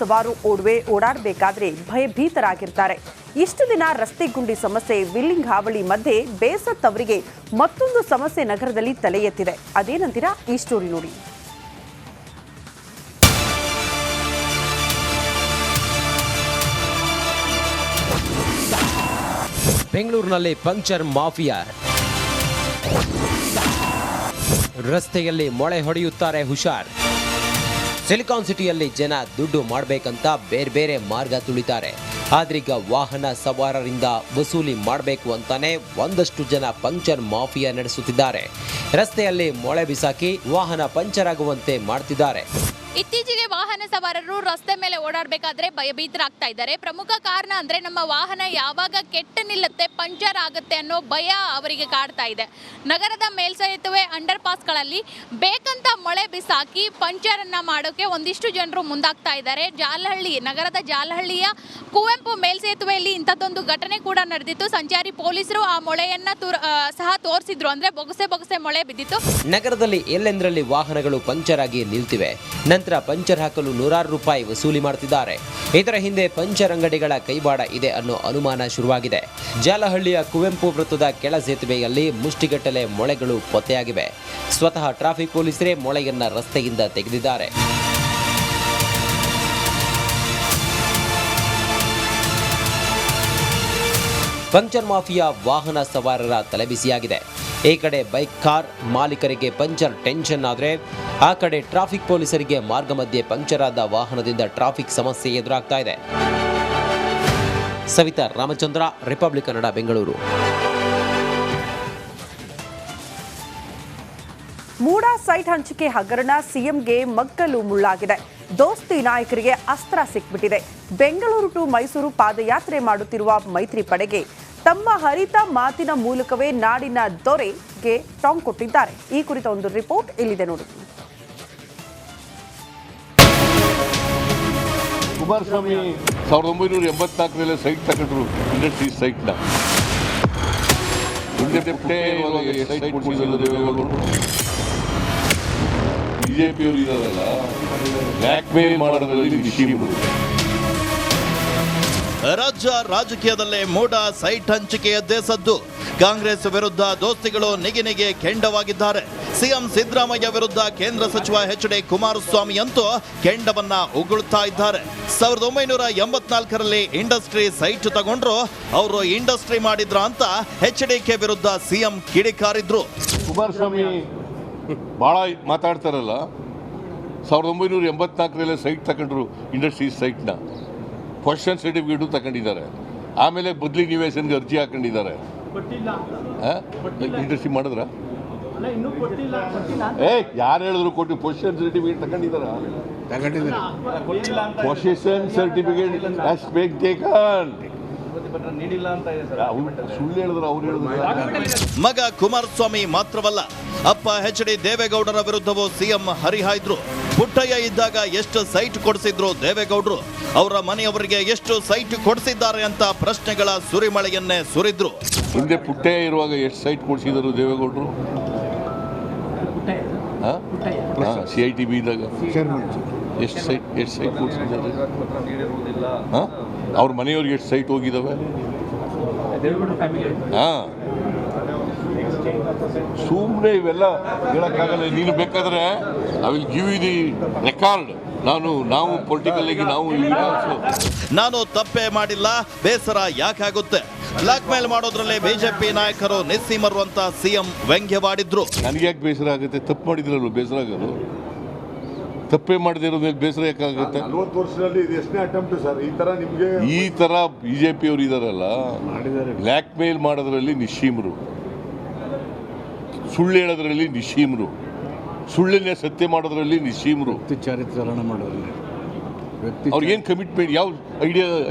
ಸವಾರು ಓಡಾಡಬೇಕಾದ್ರೆ ಭಯಭೀತರಾಗಿರ್ತಾರೆ. ಇಷ್ಟು ದಿನ ರಸ್ತೆ ಗುಂಡಿ ಸಮಸ್ಯೆ, ವಿಲ್ಲಿಂಗ್ ಹಾವಳಿ ಮಧ್ಯೆ ಬೇಸತ್ತವರಿಗೆ ಮತ್ತೊಂದು ಸಮಸ್ಯೆ ನಗರದಲ್ಲಿ ತಲೆ ಎತ್ತಿದೆ. ಅದೇನಂತೀರಾ? ಈ ಸ್ಟೋರಿ ನೋಡಿ. ಬೆಂಗಳೂರಿನಲ್ಲಿ ಪಂಕ್ಚರ್ ಮಾಫಿಯಾ. ರಸ್ತೆಯಲ್ಲಿ ಮೊಳೆ ಹೊಡೆಯುತ್ತಾರೆ, ಹುಷಾರ್. ಸಿಲಿಕಾನ್ ಸಿಟಿಯಲ್ಲಿ ಜನ ದುಡ್ಡು ಮಾಡಬೇಕಂತ ಬೇರೆ ಬೇರೆ ಮಾರ್ಗ ತುಳಿತಾರೆ. ಆದ್ರೀಗ ವಾಹನ ಸವಾರರಿಂದ ವಸೂಲಿ ಮಾಡಬೇಕು ಅಂತಾನೆ ಒಂದಷ್ಟು ಜನ ಪಂಕ್ಚರ್ ಮಾಫಿಯಾ ನಡೆಸುತ್ತಿದ್ದಾರೆ. ರಸ್ತೆಯಲ್ಲಿ ಮೊಳೆ ಬಿಸಾಕಿ ವಾಹನ ಪಂಚರ್ ಆಗುವಂತೆ ಮಾಡ್ತಿದ್ದಾರೆ. ಇತ್ತೀಚೆಗೆ ವಾಹನ ಸವಾರರು ರಸ್ತೆ ಮೇಲೆ ಓಡಾಡಬೇಕಾದ್ರೆ ಭಯಭೀತರಾಗ್ತಾ ಇದ್ದಾರೆ. ಪ್ರಮುಖ ಕಾರಣ ಅಂದ್ರೆ ನಮ್ಮ ವಾಹನ ಯಾವಾಗ ಕೆಟ್ಟು ನಿಲ್ಲುತ್ತೆ, ಪಂಚರ್ ಆಗುತ್ತೆ ಅನ್ನೋ ಭಯ ಅವರಿಗೆ ಕಾಡ್ತಾ ಇದೆ. ನಗರದ ಮೇಲ್ಸೇತುವೆ ಅಂಡರ್ ಪಾಸ್ಗಳಲ್ಲಿ ಬೇಕಂತ ಮೊಳೆ ಬಿಸಾಕಿ ಪಂಚರ್ ಅನ್ನ ಮಾಡೋಕೆ ಒಂದಿಷ್ಟು ಜನರು ಮುಂದಾಗ್ತಾ ಇದ್ದಾರೆ. ನಗರದ ಜಾಲಹಳ್ಳಿಯ ಕುವೆಂಪು ಮೇಲ್ಸೇತುವೆಯಲ್ಲಿ ಇಂಥದ್ದೊಂದು ಘಟನೆ ಕೂಡ ನಡೆದಿತ್ತು. ಸಂಚಾರಿ ಪೊಲೀಸರು ಆ ಮೊಳೆಯನ್ನ ಸಹ ತೋರಿಸಿದ್ರು. ಅಂದ್ರೆ ಬೊಗಸೆ ಮೊಳೆ ಬಿದ್ದಿತ್ತು. ನಗರದಲ್ಲಿ ಎಲ್ಲೆಂದರಲ್ಲಿ ವಾಹನಗಳು ಪಂಚರ್ ಆಗಿ ನಿಲ್ತಿವೆ. ನಂತರ ಪಂಚರ್ ಹಾಕಲು ನೂರಾರು ರೂಪಾಯಿ ವಸೂಲಿ ಮಾಡ್ತಿದ್ದಾರೆ. ಇದರ ಹಿಂದೆ ಪಂಚರ್ ಅಂಗಡಿಗಳ ಕೈವಾಡ ಇದೆ ಅನ್ನೋ ಅನುಮಾನ ಶುರುವಾಗಿದೆ. ಜಾಲಹಳ್ಳಿಯ ಕುವೆಂಪು ವೃತ್ತದ ಕೆಳ ಸೇತುವೆಯಲ್ಲಿ ಮುಷ್ಟಿಗಟ್ಟಲೆ ಮೊಳೆಗಳು ಪತ್ತೆಯಾಗಿವೆ. ಸ್ವತಃ ಟ್ರಾಫಿಕ್ ಪೊಲೀಸರೇ ಮೊಳೆಯನ್ನ ರಸ್ತೆಯಿಂದ ತೆಗೆದಿದ್ದಾರೆ. ಪಂಕ್ಚರ್ ಮಾಫಿಯಾ ವಾಹನ ಸವಾರರ ತಲೆಬಿಸಿಯಾಗಿದೆ. ಈ ಕಡೆ ಬೈಕ್ ಕಾರ್ ಮಾಲೀಕರಿಗೆ ಪಂಚರ್ ಟೆನ್ಷನ್ ಆದರೆ ಆ ಕಡೆ ಟ್ರಾಫಿಕ್ ಪೊಲೀಸರಿಗೆ ಮಾರ್ಗ ಮಧ್ಯೆ ಪಂಕ್ಚರ್ ಆದ ವಾಹನದಿಂದ ಟ್ರಾಫಿಕ್ ಸಮಸ್ಯೆ ಎದುರಾಗ್ತಾ ಇದೆ. ಸವಿತಾ ರಾಮಚಂದ್ರ, ರಿಪಬ್ಲಿಕ್ ಕನ್ನಡ, ಬೆಂಗಳೂರು. ಮೂಡಾ ಸೈಟ್ ಹಂಚಿಕೆ ಹಗರಣ ಸಿಎಂಗೆ ಮಗ್ಗಲು ಮುಳ್ಳಾಗಿದೆ. ದೋಸ್ತಿ ನಾಯಕರಿಗೆ ಅಸ್ತ್ರ ಸಿಕ್ಬಿಟ್ಟಿದೆ. ಬೆಂಗಳೂರು ಟು ಮೈಸೂರು ಪಾದಯಾತ್ರೆ ಮಾಡುತ್ತಿರುವ ಮೈತ್ರಿ ಪಡೆಗೆ ತಮ್ಮ ಹರಿತ ಮಾತಿನ ಮೂಲಕವೇ ನಾಡಿನ ದೊರೆಗೆ ಟಾಂಗ್ ಕೊಟ್ಟಿದ್ದಾರೆ. ಈ ಕುರಿತ ಒಂದು ರಿಪೋರ್ಟ್ ಇಲ್ಲಿದೆ ನೋಡಿ. ಕುಮಾರಸ್ವಾಮಿ 1984ರಲ್ಲಿ ಸೈಟ್ ತಗೊಂಡ್ರು, ಇಂಡಸ್ಟ್ರಿ ಸೈಟ್ನ. ಬಿಜೆಪಿಯವರು ಇರೋದಲ್ಲ, ಬ್ಲ್ಯಾಕ್ ಮೇಲ್ ಮಾಡೋದ್ರಲ್ಲಿ ನಿಶೀಮರು. ರಾಜ್ಯ ರಾಜಕೀಯದಲ್ಲೇ ಮೂಡಾ ಸೈಟ್ ಹಂಚಿಕೆಯದ್ದೇ ಸದ್ದು. ಕಾಂಗ್ರೆಸ್ ವಿರುದ್ಧ ದೋಸ್ತಿಗಳು ನಿಗಿನಿಗೆ ಕೆಂಡವಾಗಿದ್ದಾರೆ. ಸಿಎಂ ಸಿದ್ದರಾಮಯ್ಯ ವಿರುದ್ಧ ಕೇಂದ್ರ ಸಚಿವ ಎಚ್.ಡಿ. ಕುಮಾರಸ್ವಾಮಿ ಅಂತೂ ಕೆಂಡವನ್ನ ಉಗುಳ್ತಾ ಇದ್ದಾರೆ. 1984ರಲ್ಲಿ ಇಂಡಸ್ಟ್ರಿ ಸೈಟ್ ತಗೊಂಡ್ರು, ಅವರು ಇಂಡಸ್ಟ್ರಿ ಮಾಡಿದ್ರ ಅಂತ ಎಚ್.ಡಿ.ಕೆ ವಿರುದ್ಧ ಸಿಎಂ ಕಿಡಿಕಾರಿದ್ರು. ಕುಮಾರಸ್ವಾಮಿ ಭಾಳ ಮಾತಾಡ್ತಾರಲ್ಲ, 1984ರಲ್ಲಿ ಸೈಟ್ ತಗೊಂಡ್ರು, ಇಂಡಸ್ಟ್ರಿ ಸೈಟ್ನ. ಪೊಸಿಷನ್ ಸರ್ಟಿಫಿಕೇಟು ತಗೊಂಡಿದ್ದಾರೆ. ಆಮೇಲೆ ಬದಲಿ ನಿವೇಶನ್ಗೆ ಅರ್ಜಿ ಹಾಕೊಂಡಿದ್ದಾರೆ. ಇಂಡಸ್ಟ್ರಿ ಮಾಡಿದ್ರ? ಯಾರು ಹೇಳಿದ್ರು ಕೊಟ್ಟು? ಪೊಸಿಷನ್ ಸರ್ಟಿಫಿಕೇಟ್ ತಗೊಂಡಿದ್ದಾರೆ. ಪೊಸಿಷನ್ ಸರ್ಟಿಫಿಕೇಟ್ ಸುಳ್ಳು ಹೇಳಿದ್ರು ಅವ್ರು ಹೇಳಿದ್ರು. ಮಗ ಕುಮಾರಸ್ವಾಮಿ ಮಾತ್ರವಲ್ಲ, ಅಪ್ಪ ಎಚ್.ಡಿ. ದೇವೇಗೌಡರ ವಿರುದ್ಧವೂ ಸಿಎಂ ಹರಿಹಾಯ್ದ್ರು. ಪುಟ್ಟಯ್ಯ ಇದ್ದಾಗ ಎಷ್ಟು ಸೈಟ್ ಕೊಡಿಸಿದ್ರು ದೇವೇಗೌಡರು, ಅವರ ಮನೆಯವರಿಗೆ ಎಷ್ಟು ಸೈಟ್ ಕೊಡಿಸಿದ್ದಾರೆ ಅಂತ ಪ್ರಶ್ನೆಗಳ ಸುರಿಮಳೆಯನ್ನೇ ಸುರಿದ್ರು. ಹಿಂದೆ ಪುಟ್ಟಯ್ಯ ಇರುವಾಗ ಎಷ್ಟು ಸೈಟ್ ಕೊಡಿಸಿದ್ರು ದೇವೇಗೌಡರು? CITB ಇದ್ದಾಗ ಎಷ್ಟು ಸೈಟ್ ಕೊಡಿಸಿದ್ದಾರೆ? ಅವ್ರ ಮನೆಯವ್ರಿಗೆ ಎಷ್ಟು ಸೈಟ್ ಹೋಗಿದ್ದಾವೆ? ಸುಮ್ಮನೆ ಇವೆಲ್ಲ ಹೇಳಕ್ಕಾಗಲ್ಲ. ನೀನು ಬೇಕಾದ್ರೆ I will give you the record. ನಾವು ಪೊಲಿಟಿಕಲ್ ಆಗಿ ನಾನು ತಪ್ಪೇ ಮಾಡಿಲ್ಲ, ಬೇಸರ ಯಾಕಾಗುತ್ತೆ? ಬ್ಲಾಕ್ ಮೇಲ್ ಮಾಡೋದ್ರಲ್ಲೇ ಬಿಜೆಪಿ ನಾಯಕರು ನಿಸ್ಸೀಮರು ಅಂತ ಸಿಎಂ ವ್ಯಂಗ್ಯವಾಡಿದ್ರು. ನನಗೆ ಯಾಕೆ ಬೇಸರ ಆಗುತ್ತೆ? ತಪ್ಪು ಮಾಡಿದ್ರಲ್ಲ ಬೇಸರ ಆಗೋದು. ತಪ್ಪೇ ಮಾಡದಿರೋ ಮೇಲೆ ಬೇಸರ ಯಾಕಾಗುತ್ತೆ? 40 ವರ್ಷದಲ್ಲಿ ಇದು ಎಷ್ಟನೇ ಅಟೆಂಪ್ಟ್ ಸರ್? ಈ ತರ ಬಿಜೆಪಿಯವರು ಇದಾರಲ್ಲ, ಬ್ಲ್ಯಾಕ್ ಮೇಲ್ ಮಾಡೋದ್ರಲ್ಲಿ ನಿಶೀಮರು, ಸುಳ್ಳು ಹೇಳೋದ್ರಲ್ಲಿ ನಿಶೀಮರು, ಸುಳ್ಳನ್ನೇ ಸತ್ಯ ಮಾಡೋದ್ರಲ್ಲಿ ನಿಶೀಮರು, ಚಾರಿತ್ರ್ಯ ಮಾಡೋದ್ರಲ್ಲಿ ಅವ್ರಿಗೇನು ಕಮಿಟ್ಮೆಂಟ್, ಯಾವ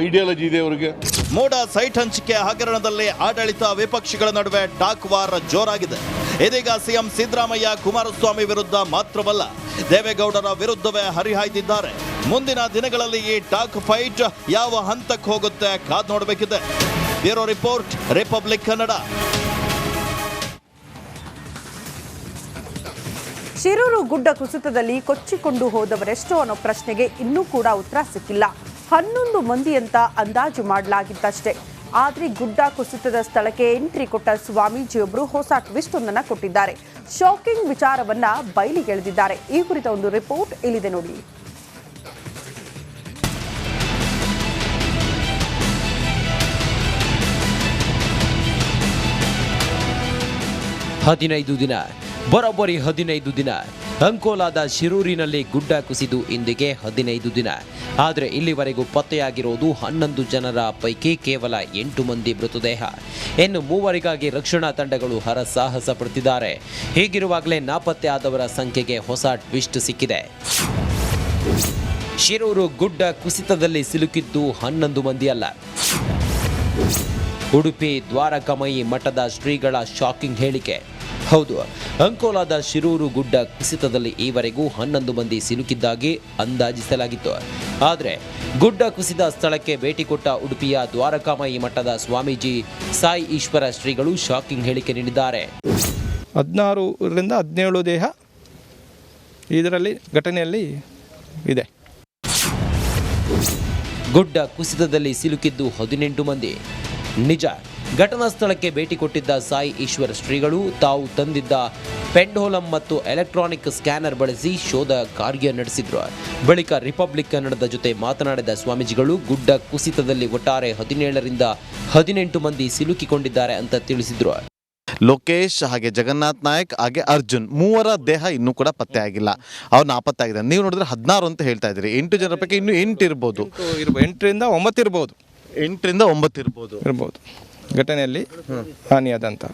ಐಡಿಯಾಲಜಿ ಇದೆ ಅವ್ರಿಗೆ? ಮೂಡಾ ಸೈಟ್ ಹಂಚಿಕೆ ಹಗರಣದಲ್ಲಿ ಆಡಳಿತ ವಿಪಕ್ಷಗಳ ನಡುವೆ ಟಾಕ್ ವಾರ್ ಜೋರಾಗಿದೆ. ಇದೀಗ ಸಿಎಂ ಸಿದ್ದರಾಮಯ್ಯ ಕುಮಾರಸ್ವಾಮಿ ವಿರುದ್ಧ ಮಾತ್ರವಲ್ಲ, ದೇವೇಗೌಡರ ವಿರುದ್ಧವೇ ಹರಿಹಾಯ್ದಿದ್ದಾರೆ. ಮುಂದಿನ ದಿನಗಳಲ್ಲಿ ಈ ಟಾಕ್ ಫೈಟ್ ಯಾವ ಹಂತಕ್ಕೆ ಹೋಗುತ್ತೆ ಕಾದ್ ನೋಡಬೇಕಿದೆ. Bureau report, Republic Kannada. Shirur ಗುಡ್ಡ ಕುಸಿತದಲ್ಲಿ ಕೊಚ್ಚಿಕೊಂಡು ಹೋದವರೆಷ್ಟೋ ಅನ್ನೋ ಪ್ರಶ್ನೆಗೆ ಇನ್ನೂ ಕೂಡ ಉತ್ತರ ಸಿಕ್ಕಿಲ್ಲ. 11 ಮಂದಿ ಅಂತ ಅಂದಾಜು ಮಾಡಲಾಗಿದ್ದಷ್ಟೇ. ಆದರೆ ಗುಡ್ಡ ಕುಸಿತದ ಸ್ಥಳಕ್ಕೆ ಎಂಟ್ರಿ ಕೊಟ್ಟ ಸ್ವಾಮೀಜಿಯೊಬ್ಬರು ಹೊಸ ಟ್ವಿಸ್ಟ್ ಒಂದನ್ನು ಕೊಟ್ಟಿದ್ದಾರೆ. ಶಾಕಿಂಗ್ ವಿಚಾರವನ್ನ ಬಯಲಿಗೆಳೆದಿದ್ದಾರೆ. ಈ ಕುರಿತ ಒಂದು ರಿಪೋರ್ಟ್ ಇಲ್ಲಿದೆ ನೋಡಿ. ಬರೋಬ್ಬರಿ 15 ದಿನ. ಅಂಕೋಲಾದ ಶಿರೂರಿನಲ್ಲಿ ಗುಡ್ಡ ಕುಸಿದು ಇಂದಿಗೆ 15 ದಿನ. ಆದರೆ ಇಲ್ಲಿವರೆಗೂ ಪತ್ತೆಯಾಗಿರೋದು 11 ಜನರ ಪೈಕಿ ಕೇವಲ 8 ಮಂದಿ ಮೃತದೇಹ. ಇನ್ನು 3 ರಕ್ಷಣಾ ತಂಡಗಳು ಹರಸಾಹಸ ಪಡುತ್ತಿದ್ದಾರೆ. ಹೀಗಿರುವಾಗಲೇ ನಾಪತ್ತೆ ಆದವರ ಸಂಖ್ಯೆಗೆ ಹೊಸ ಟ್ವಿಸ್ಟ್ ಸಿಕ್ಕಿದೆ. ಶಿರೂರು ಗುಡ್ಡ ಕುಸಿತದಲ್ಲಿ ಸಿಲುಕಿದ್ದು 11 ಮಂದಿ ಅಲ್ಲ. ಉಡುಪಿ ದ್ವಾರಕಮಯಿ ಮಠದ ಶ್ರೀಗಳ ಶಾಕಿಂಗ್ ಹೇಳಿಕೆ. ಹೌದು, ಅಂಕೋಲಾದ ಶಿರೂರು ಗುಡ್ಡ ಕುಸಿತದಲ್ಲಿ ಈವರೆಗೂ 11 ಮಂದಿ ಸಿಲುಕಿದ್ದಾಗಿ ಅಂದಾಜಿಸಲಾಗಿತ್ತು. ಆದರೆ ಗುಡ್ಡ ಕುಸಿದ ಸ್ಥಳಕ್ಕೆ ಭೇಟಿ ಕೊಟ್ಟ ಉಡುಪಿಯ ದ್ವಾರಕಾಮಯಿ ಮಠದ ಸ್ವಾಮೀಜಿ ಸಾಯಿ ಈಶ್ವರ ಶ್ರೀಗಳು ಶಾಕಿಂಗ್ ಹೇಳಿಕೆ ನೀಡಿದ್ದಾರೆ. 16ರಿಂದ 17 ದೇಹ ಇದರಲ್ಲಿ ಘಟನೆಯಲ್ಲಿ ಇದೆ. ಗುಡ್ಡ ಕುಸಿತದಲ್ಲಿ ಸಿಲುಕಿದ್ದು 18 ಮಂದಿ. ನಿಜ, ಘಟನಾ ಸ್ಥಳಕ್ಕೆ ಭೇಟಿ ಕೊಟ್ಟಿದ್ದ ಸಾಯಿ ಈಶ್ವರ ಶ್ರೀಗಳು ತಾವು ತಂದಿದ್ದ ಪೆಂಡೋಲಂ ಮತ್ತು ಎಲೆಕ್ಟ್ರಾನಿಕ್ ಸ್ಕ್ಯಾನರ್ ಬಳಸಿ ಶೋಧ ಕಾರ್ಯ ನಡೆಸಿದ್ರು. ಬಳಿಕ ರಿಪಬ್ಲಿಕ್ ಕನ್ನಡದ ಜೊತೆ ಮಾತನಾಡಿದ ಸ್ವಾಮೀಜಿಗಳು ಗುಡ್ಡ ಕುಸಿತದಲ್ಲಿ ಒಟ್ಟಾರೆ 17ರಿಂದ 18 ಮಂದಿ ಸಿಲುಕಿಕೊಂಡಿದ್ದಾರೆ ಅಂತ ತಿಳಿಸಿದ್ರು. ಲೋಕೇಶ್ ಹಾಗೆ ಜಗನ್ನಾಥ್ ನಾಯಕ್ ಹಾಗೆ ಅರ್ಜುನ್ 3 ದೇಹ ಇನ್ನೂ ಕೂಡ ಪತ್ತೆ ಆಗಿಲ್ಲ. ಅವ್ರು ನಾಪತ್ತೆ ಆಗಿದೆ. ನೀವು ನೋಡಿದ್ರೆ 16 ಅಂತ ಹೇಳ್ತಾ ಇದ್ದೀರಿ. 8 ಜನರ ಪೈಕಿ ಇನ್ನೂ 8 ಇರ್ಬೋದು. 8ರಿಂದ 9 ಇರ್ಬೋದು. 8ರಿಂದ 9 ಇರ್ಬೋದು ಘಟನೆಯಲ್ಲಿ ಹಾನಿಯಾದಂಥ.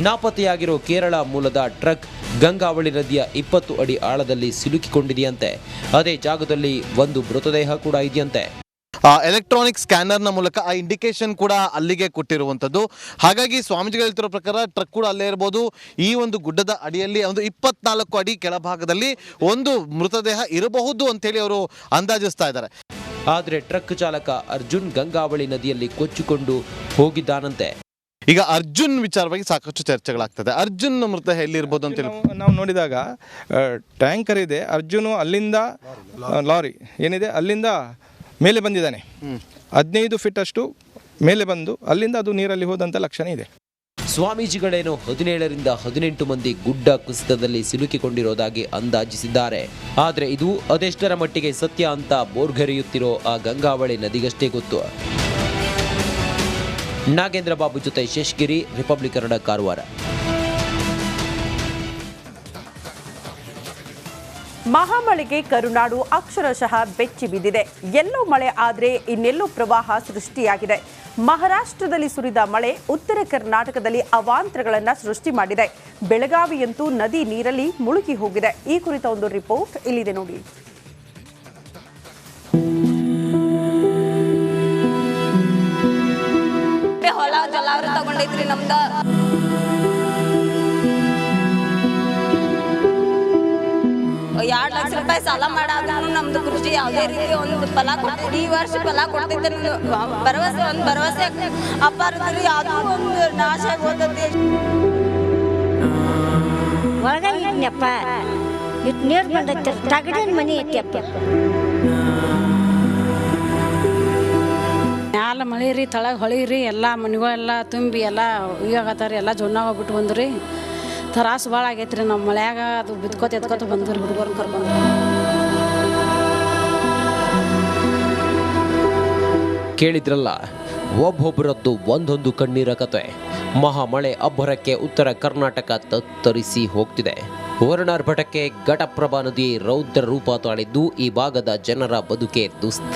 ನಾಪತ್ತೆಯಾಗಿರೋ ಕೇರಳ ಮೂಲದ ಟ್ರಕ್ ಗಂಗಾವಳಿ ನದಿಯ 20 ಅಡಿ ಆಳದಲ್ಲಿ ಸಿಲುಕಿಕೊಂಡಿದೆಯಂತೆ. ಅದೇ ಜಾಗದಲ್ಲಿ ಒಂದು ಮೃತದೇಹ ಕೂಡ ಇದೆಯಂತೆ. ಎಲೆಕ್ಟ್ರಾನಿಕ್ ಸ್ಕ್ಯಾನರ್ನ ಮೂಲಕ ಆ ಇಂಡಿಕೇಶನ್ ಕೂಡ ಅಲ್ಲಿಗೆ ಕೊಟ್ಟಿರುವಂಥದ್ದು. ಹಾಗಾಗಿ ಸ್ವಾಮೀಜಿಗಳು ಹೇಳ್ತಿರೋ ಪ್ರಕಾರ ಟ್ರಕ್ ಕೂಡ ಅಲ್ಲೇ ಇರ್ಬೋದು. ಈ ಒಂದು ಗುಡ್ಡದ ಅಡಿಯಲ್ಲಿ ಒಂದು 24 ಅಡಿ ಕೆಳಭಾಗದಲ್ಲಿ ಒಂದು ಮೃತದೇಹ ಇರಬಹುದು ಅಂತೇಳಿ ಅವರು ಅಂದಾಜಿಸ್ತಾ ಇದ್ದಾರೆ. ಆದರೆ ಟ್ರಕ್ ಚಾಲಕ ಅರ್ಜುನ್ ಗಂಗಾವಳಿ ನದಿಯಲ್ಲಿ ಕೊಚ್ಚಿಕೊಂಡು ಹೋಗಿದ್ದಾನಂತೆ. ಈಗ ಅರ್ಜುನ್ ವಿಚಾರವಾಗಿ ಸಾಕಷ್ಟು ಚರ್ಚೆಗಳಾಗ್ತದೆ. ಅರ್ಜುನ್ ಮೃತದೇಹ ಎಲ್ಲಿರ್ಬೋದು ಅಂತೇಳಿ ನಾವು ನೋಡಿದಾಗ ಟ್ಯಾಂಕರ್ ಇದೆ, ಅರ್ಜುನು ಅಲ್ಲಿಂದ ಲಾರಿ ಏನಿದೆ ಅಲ್ಲಿಂದ ಮೇಲೆ ಬಂದಿದ್ದಾನೆ. 15 ಫೀಟ್ ಅಷ್ಟು ಮೇಲೆ ಬಂದು ಅಲ್ಲಿಂದ ಅದು ನೀರಲ್ಲಿ ಹೋದಂಥ ಲಕ್ಷಣ ಇದೆ. ಸ್ವಾಮೀಜಿಗಳೇನು 17ರಿಂದ 18 ಮಂದಿ ಗುಡ್ಡ ಕುಸಿತದಲ್ಲಿ ಸಿಲುಕಿಕೊಂಡಿರೋದಾಗಿ ಅಂದಾಜಿಸಿದ್ದಾರೆ. ಆದರೆ ಇದು ಅದೆಷ್ಟರ ಮಟ್ಟಿಗೆ ಸತ್ಯ ಅಂತ ಬೋರ್ಗರೆಯುತ್ತಿರೋ ಆ ಗಂಗಾವಳಿ ನದಿಗಷ್ಟೇ ಗೊತ್ತು. ನಾಗೇಂದ್ರ ಬಾಬು ಜೊತೆ ಶೇಷಗಿರಿ, ರಿಪಬ್ಲಿಕ್ ಕನ್ನಡ, ಕಾರವಾರ. ಮಹಾಮಳೆಗೆ ಕರುನಾಡು ಅಕ್ಷರಶಃ ಬೆಚ್ಚಿ ಬಿದ್ದಿದೆ. ಎಲ್ಲೋ ಮಳೆ ಆದರೆ ಇನ್ನೆಲ್ಲೋ ಪ್ರವಾಹ ಸೃಷ್ಟಿಯಾಗಿದೆ. ಮಹಾರಾಷ್ಟ್ರದಲ್ಲಿ ಸುರಿದ ಮಳೆ ಉತ್ತರ ಕರ್ನಾಟಕದಲ್ಲಿ ಅವಾಂತರಗಳನ್ನು ಸೃಷ್ಟಿ ಮಾಡಿದೆ. ಬೆಳಗಾವಿಯಂತೂ ನದಿ ನೀರಲ್ಲಿ ಮುಳುಗಿ ಹೋಗಿದೆ. ಈ ಕುರಿತ ಒಂದು ರಿಪೋರ್ಟ್ ಇಲ್ಲಿದೆ ನೋಡಿ. ಹೊಲ ಜಲಾವೃತ ತಗೊಂಡೈತ್ರಿ ನಮ್ದ. ₹2,00,000 ಸಾಲ ಮಾಡಾದ್ರೂ ನಮ್ದು ಕೃಷಿ ಯಾವುದೇ ರೀತಿ ಒಂದು ಫಲ ಕೊಡ್ತೀವಿ. ಈ ವರ್ಷ ಫಲ ಕೊಡ್ತೈತೆ ಭರವಸೆ ಅಪ್ಪಾರದ್ರಿ ಯಾವುದೋ ಒಂದು ನಾಶ ಆಗೋದೈತಿ. ಒಳಗಪ್ಪ ಇಟ್ಟು ನೀರು ಬಂದೈತಿ, ತಗಡಿನ ಮನೆ ಐತಿಯಪ್ಪ. ಮ್ಯಾಲ ಮಳೆ ರೀ, ತಳಗ ಹೊಳಿ ರೀ, ಎಲ್ಲ ಮನೆಗಳೆಲ್ಲ ತುಂಬಿ ಎಲ್ಲ ಈಗಾಗತ್ತಾರ. ಎಲ್ಲ ಜೊನ್ನಾಗ ಹೋಗ್ಬಿಟ್ಟು ಬಂದ್ರಿ. ತ್ರಾಸು ಭಾಳ ಆಗೈತ್ರಿ. ನಮ್ಮ ಮಳ್ಯಾಗ ಅದು ಬಿದ್ಕೋತ ಬಂದ್ರಿ. ಹುಡುಗರನ್ನ ಕರ್ಕೊಂಡು ಕೇಳಿದ್ರಲ್ಲ, ಒಬ್ಬೊಬ್ಬರದ್ದು ಒಂದೊಂದು ಕಣ್ಣೀರ ಕತೆ. ಮಹಾಮಳೆ ಅಬ್ಬರಕ್ಕೆ ಉತ್ತರ ಕರ್ನಾಟಕ ತತ್ತರಿಸಿ ಹೋಗ್ತಿದೆ. ವರ್ಣಾರ್ಭಟಕ್ಕೆ ಘಟಪ್ರಭಾ ನದಿ ರೌದ್ರ ರೂಪ ತಾಳಿದ್ದು ಈ ಭಾಗದ ಜನರ ಬದುಕೆ ದುಸ್ತ